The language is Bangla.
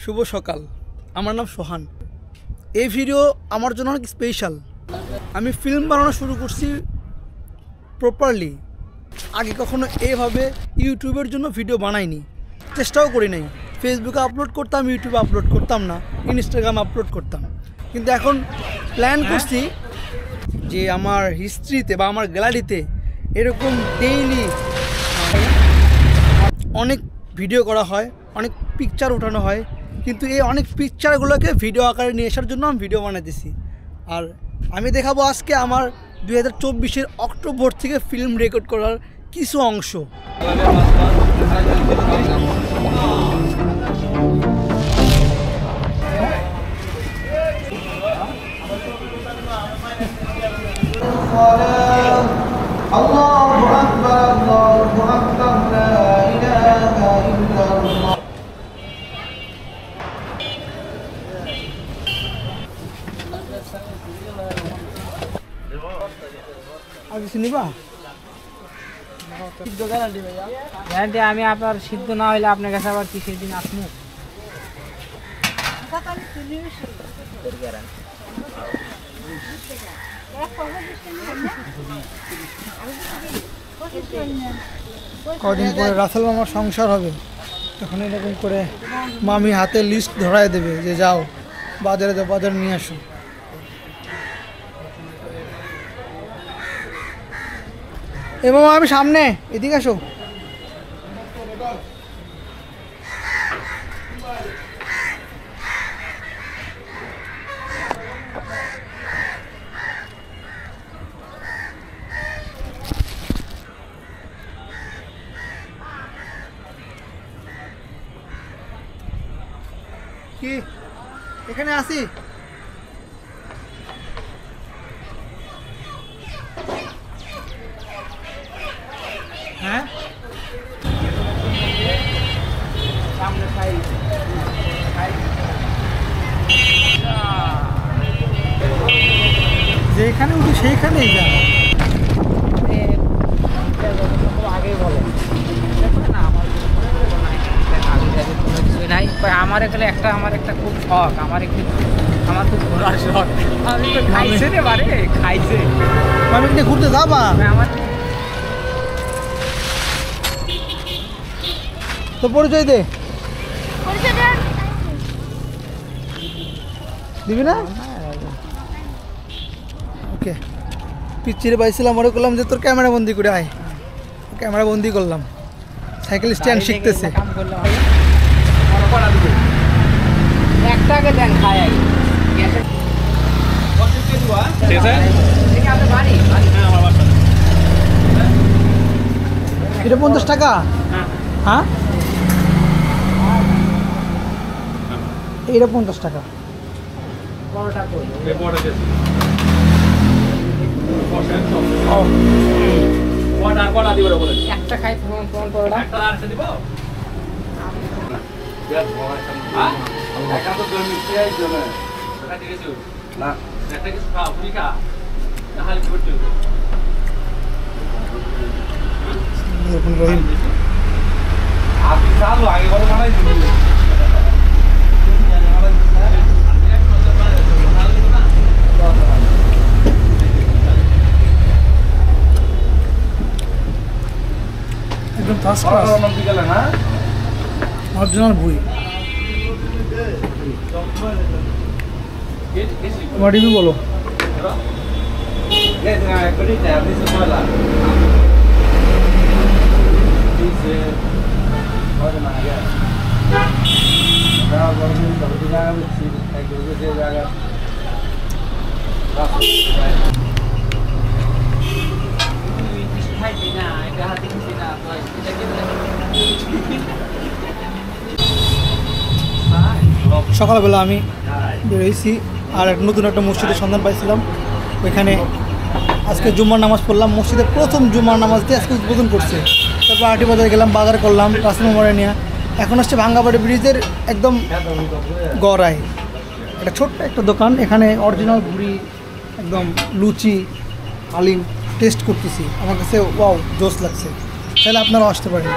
শুভ সকাল। আমার নাম সোহান। এই ভিডিও আমার জন্য অনেক স্পেশাল। আমি ফিল্ম বানানো শুরু করছি প্রপারলি। আগে কখনো এভাবে ইউটিউবের জন্য ভিডিও বানাইনি, চেষ্টাও করি নাই। ফেসবুকে আপলোড করতাম, ইউটিউবে আপলোড করতাম না, ইনস্টাগ্রামে আপলোড করতাম। কিন্তু এখন প্ল্যান করছি যে আমার হিস্ট্রিতে বা আমার গ্যালারিতে এরকম ডেইলি অনেক ভিডিও করা হয়, অনেক পিকচার ওঠানো হয়, কিন্তু এই অনেক পিকচারগুলোকে ভিডিও আকারে নিয়ে আসার জন্য আমি ভিডিও বানাইতেছি। আর আমি দেখাবো আজকে আমার 2024-এর অক্টোবর থেকে ফিল্ম রেকর্ড করার কিছু অংশ। আল্লাহু আকবার, আল্লাহু আকবার, লা ইলাহা ইল্লাল্লাহ। আগে শুনিবা গ্যারান্টি আমি আপনার সিদ্ধ না হইলে আপনার কাছে আবার কি সেদিন আসবো। কদিন পরে রাসেল মামার সংসার হবে, তখন এরকম করে মামি হাতে লিস্ট ধরায় দেবে যে যাও বাজারে যাও, বাজার নিয়ে আসো। এ মামা আমি সামনে, এদিকে আসো। কি এখানে আসি? হ্যাঁ, সামনে খাই যেখানে উঠি সেইখানেই যা। আগেই বলে না আমার এখানে একটা আমার একটা খুব শখ, আমার খুব ঘোরার শখ। আমি তো খাইছে রে বারে খাইছে। আমি কিন্তু ঘুরতে যাবা আমার তো পরিচয় দে, দিবি না? ওকে, পিচ্ছিরে পাইছিলাম, মনে করলাম যে তোর ক্যামেরা বন্দি করে আয়। ক্যামেরা বন্দি করলাম, সাইকেল স্ট্যান্ড শিখতেছে। কাম করলাম একটাকে দেন খাই আগে। এটা 50 টাকা? হ্যাঁ, এটা 50 টাকা। একটা খাই একদম ফার্স্ট ক্লাস অরিজিনাল বই। তোমার রিভিউ বলো। সকালবেলা আমি বেরোইছি আর নতুন একটা মসজিদের সন্ধান পাইছিলাম। ওইখানে আজকে জুম্মার নামাজ পড়লাম। মসজিদে প্রথম জুম্মার নামাজ দিয়ে আজকে উদ্বোধন করছে। তারপর আটি বাজারে গেলাম, বাজার করলাম রাসেল মামারে নিয়ে। এখন আসছে ভাঙ্গাবাড়ি ব্রিজের একদম গড়ায় একটা ছোট্ট একটা দোকান। এখানে অরিজিনাল ঘুড়ি, একদম লুচি, হালিম টেস্ট করতেছি। আমার কাছে ওয়াও জোস লাগছে। তাহলে আপনারাও আসতে পারেন।